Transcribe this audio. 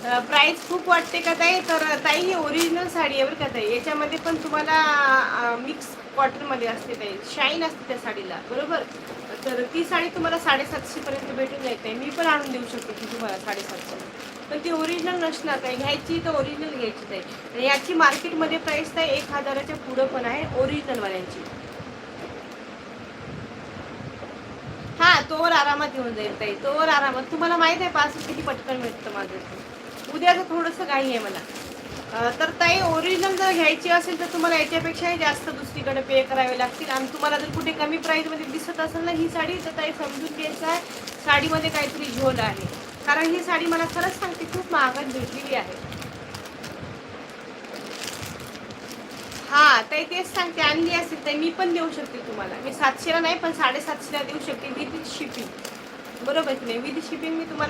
Price खूप वाटते का ताई? तर ताई ही ओरिजिनल साडी आहे बरं का ताई. याच्यामध्ये पण तुम्हाला मिक्स कॉटनमध्ये असते ताई. शाईन असते त्या साडीला, बरोबर? तर ती साडी तुम्हाला 750 पर्यंत भेटून जाईल ताई. मी पण आणून देऊ शकते ती तुम्हाला 750. पण ती ओरिजिनल नसणार ताई. घ्यायची तर ओरिजिनल घ्यायची ताई. आणि याची मार्केटमध्ये प्राईस ताई 1000च्या पुढं पण आहे ओरिजिनलवाल्यांची. हा, तोवर आरामात येऊन जाईल ताई. तोवर आरामात. तुम्हाला माहित आहे पार्सल किती पटकन भेटतं माझं. उद्याचं थोडंसं घाई आहे मला. तर ताई ओरिजिनल जर घ्यायची असेल तर तुम्हाला याच्यापेक्षाही जास्त दुसरीकडे पे करावे लागतील. आणि तुम्हाला जर कुठे कमी प्राईजमध्ये दिसत असेल ना ही साडी, तर ताई समजून घ्यायचं आहे साडीमध्ये काहीतरी झोल आहे. कारण ही साडी मला खरंच सांगते खूप महागात भेटलेली आहे. हा ताई, तेच सांगते. आणली असेल तर मी पण देऊ शकते तुम्हाला. मी 700ला नाही पण 750ला देऊ शकते विथ शिपिंग. बरोबर की नाही? विथ शिपिंग मी तुम्हाला